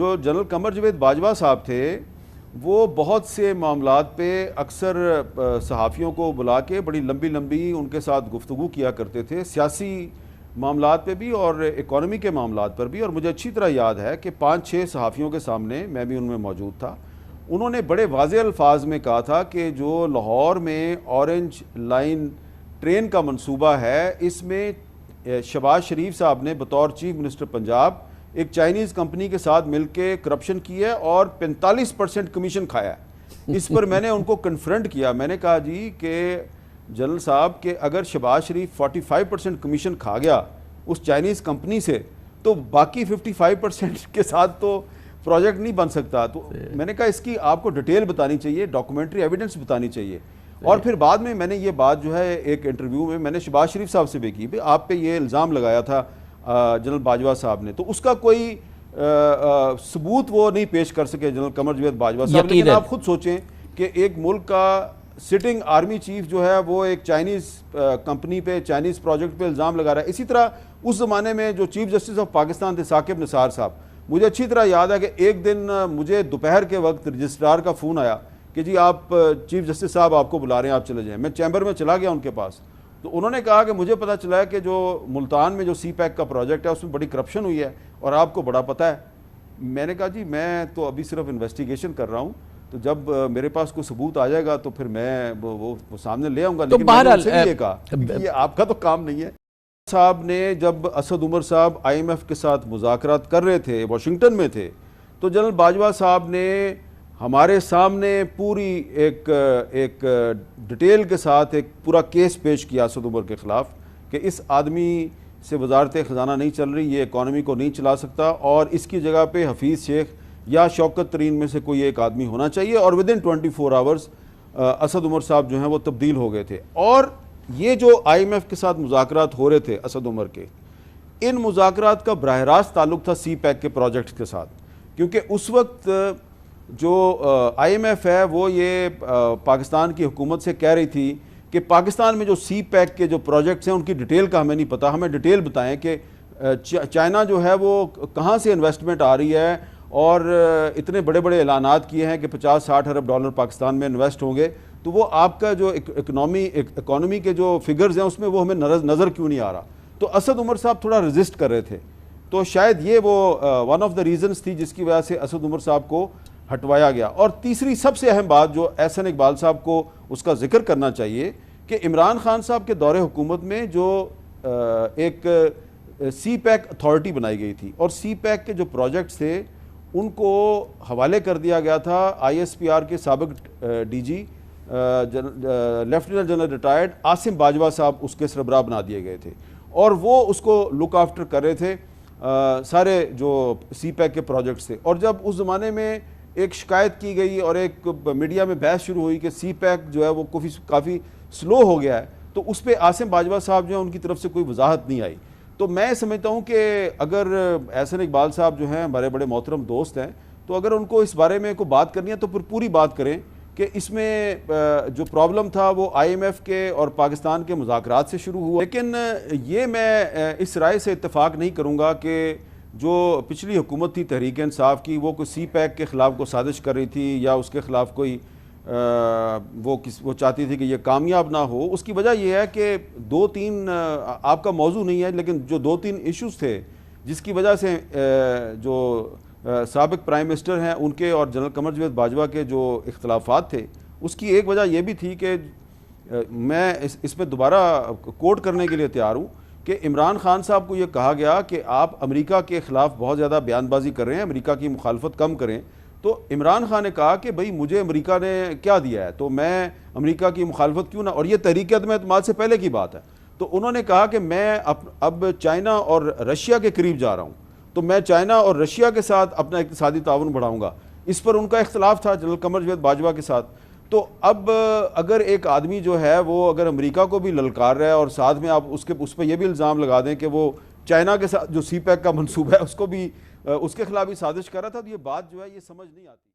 جو جنرل قمر جاوید باجوہ صاحب تھے وہ بہت سے معاملات پہ اکثر صحافیوں کو بلا کے بڑی لمبی لمبی ان کے ساتھ گفتگو کیا کرتے تھے، سیاسی معاملات پہ بھی اور اکانومی کے معاملات پر بھی. اور مجھے اچھی طرح یاد ہے کہ 5-6 صحافیوں کے سامنے، میں بھی ان میں موجود تھا، انہوں نے بڑے واضح الفاظ میں کہا تھا کہ جو لاہور میں اورنج لائن ٹرین کا منصوبہ ہے، اس میں شہباز شریف صاحب نے بطور چیف منسٹر پنجاب ایک چائنیز کمپنی کے ساتھ مل کے کرپشن کی ہے اور 45% کمیشن کھایا ہے. اس پر میں نے ان کو کنفرنٹ کیا. میں نے کہا جی کہ جنرل صاحب کہ اگر شہباز شریف 45% کمیشن کھا گیا اس چائنیز کمپنی سے تو باقی 55% کے ساتھ تو پروجیکٹ نہیں بن سکتا. تو میں نے کہا اس کی آپ کو ڈیٹیل بتانی چاہیے، ڈاکومنٹری ایویڈنس بتانی چاہیے. اور پھر بعد میں نے یہ بات جو ہے ایک انٹرویو میں نے شہباز شریف صاحب سے بھی کی، آپ پہ یہ الزام لگایا تھا جنرل باجوہ صاحب نے، تو اس کا کوئی ثبوت وہ نہیں پیش کر سکے جنرل قمر جاوید باجوہ صاحب. لیکن آپ خود سوچیں کہ ایک ملک کا سٹنگ آرمی چیف جو ہے وہ ایک چائنیز کمپنی پہ، چائنیز پروجیکٹ پہ الزام لگا رہا ہے. اسی طرح اس زمانے میں جو چیف جسٹس آف پاکستان تھے ثاقب نثار صاحب، مجھے اچھی طرح یاد ہے کہ ایک دن مجھے دوپہر کے وقت رجسٹرار کا فون آیا کہ جی آپ چیف جسٹس صاحب آپ کو بلا رہے ہیں، آپ چلے جائیں. میں چیمبر میں چلا گیا ان کے پاس، تو انہوں نے کہا کہ مجھے پتہ چلا ہے کہ جو ملتان میں جو سی پیک کا پروجیکٹ ہے اس میں بڑی کرپشن ہوئی ہے اور آپ کو بڑا پتہ ہے. میں نے کہا جی میں تو ابھی صرف انویسٹیگیشن کر رہا ہوں، تو جب میرے پاس کوئی ثبوت آ جائے گا تو پھر میں وہ سامنے لے آؤں گا. لیکن میں نے ان سے بھی یہ کہا کہ یہ آپ کا تو کام نہیں ہے. صاحب نے جب اسد عمر صاحب IMF کے ساتھ مذاکرات کر رہے تھے، واشنگٹن میں تھے، تو جنرل باجوہ صاحب نے ہمارے سامنے پوری ایک ڈیٹیل کے ساتھ ایک پورا کیس پیش کیا اسد عمر کے خلاف کہ اس آدمی سے وزارت خزانہ نہیں چل رہی، یہ اکانومی کو نہیں چلا سکتا، اور اس کی جگہ پہ حفیظ شیخ یا شوکت ترین میں سے کوئی ایک آدمی ہونا چاہیے. اور ودن 24 آورز اسد عمر صاحب جو ہیں وہ تبدیل ہو گئے تھے. اور یہ جو IMF کے ساتھ مذاکرات ہو رہے تھے اسد عمر کے، ان مذاکرات کا براہ راست تعلق تھا سی پیک کے پروجیکٹ کے ساتھ، کیونکہ اس وقت جو IMF ہے وہ یہ پاکستان کی حکومت سے کہہ رہی تھی کہ پاکستان میں جو سی پیک کے جو پروجیکٹس ہیں ان کی ڈیٹیل کا ہمیں نہیں پتہ، ہمیں ڈیٹیل بتائیں کہ چائنا جو ہے وہ کہاں سے انویسٹمنٹ آ رہی ہے، اور اتنے بڑے بڑے اعلانات کیے ہیں کہ 50-60 ارب ڈالر پاکستان میں انویسٹ ہوں گے، تو وہ آپ کا جو اکانومی کے جو فگرز ہیں اس میں وہ ہمیں نظر کیوں نہیں آ رہا. تو اسد عمر صاحب تھوڑا ریزسٹ کر رہے تھے، تو شاید یہ وہ ون آف دا ریزنز تھی جس کی وجہ سے اسد عمر صاحب کو ہٹوایا گیا. اور تیسری سب سے اہم بات جو احسن اقبال صاحب کو اس کا ذکر کرنا چاہیے کہ عمران خان صاحب کے دور حکومت میں جو ایک سی پیک اتھارٹی بنائی گئی تھی، اور سی پیک کے جو پروجیکٹس تھے ان کو حوالے کر دیا گیا تھا ISPR کے سابق DG lieutenant general retired Asim Bajwa صاحب اس کے سربراہ بنا دیے گئے تھے، اور وہ اس کو لک آفٹر کر رہے تھے سارے جو سی پیک کے پروجیکٹس تھے. اور جب اس زمانے میں ایک شکایت کی گئی اور ایک میڈیا میں بحث شروع ہوئی کہ سی پیک جو ہے وہ کافی سلو ہو گیا ہے، تو اس پہ عاصم باجوہ صاحب جو ہیں ان کی طرف سے کوئی وضاحت نہیں آئی. تو میں سمجھتا ہوں کہ اگر احسن اقبال صاحب جو ہیں ہمارے بڑے محترم دوست ہیں، تو اگر ان کو اس بارے میں کوئی بات کرنی ہے تو پھر پوری بات کریں کہ اس میں جو پرابلم تھا وہ IMF کے اور پاکستان کے مذاکرات سے شروع ہوا. لیکن یہ میں اس رائے سے اتفاق نہیں کروں گا کہ جو پچھلی حکومت تھی تحریک انصاف کی، وہ کوئی سی پیک کے خلاف کو سازش کر رہی تھی یا اس کے خلاف کوئی وہ چاہتی تھی کہ یہ کامیاب نہ ہو. اس کی وجہ یہ ہے کہ 2-3 آپ کا موضوع نہیں ہے، لیکن جو 2-3 ایشوز تھے جس کی وجہ سے جو سابق پرائم منسٹر ہیں ان کے اور جنرل قمر جاوید باجوہ کے جو اختلافات تھے، اس کی ایک وجہ یہ بھی تھی کہ میں اس میں دوبارہ کوٹ کرنے کے لیے تیار ہوں کہ عمران خان صاحب کو یہ کہا گیا کہ آپ امریکہ کے خلاف بہت زیادہ بیان بازی کر رہے ہیں، امریکہ کی مخالفت کم کریں. تو عمران خان نے کہا کہ بھئی مجھے امریکہ نے کیا دیا ہے تو میں امریکہ کی مخالفت کیوں نہ، اور یہ تحریک عدم اعتماد سے پہلے کی بات ہے. تو انہوں نے کہا کہ میں اب چائنا اور رشیا کے قریب جا رہا ہوں، تو میں چائنا اور رشیا کے ساتھ اپنا اقتصادی تعاون بڑھاؤں گا. اس پر ان کا اختلاف تھا جنرل قمر جاوید باجوہ کے ساتھ. تو اب اگر ایک آدمی جو ہے وہ اگر امریکہ کو بھی للکار رہا ہے اور ساتھ میں آپ اس پہ یہ بھی الزام لگا دیں کہ وہ چائنا کے ساتھ جو سی پیک کا منصوبہ ہے اس کو بھی اس کے خلاف بھی سازش کر رہا تھا، تو یہ بات جو ہے یہ سمجھ نہیں آتی.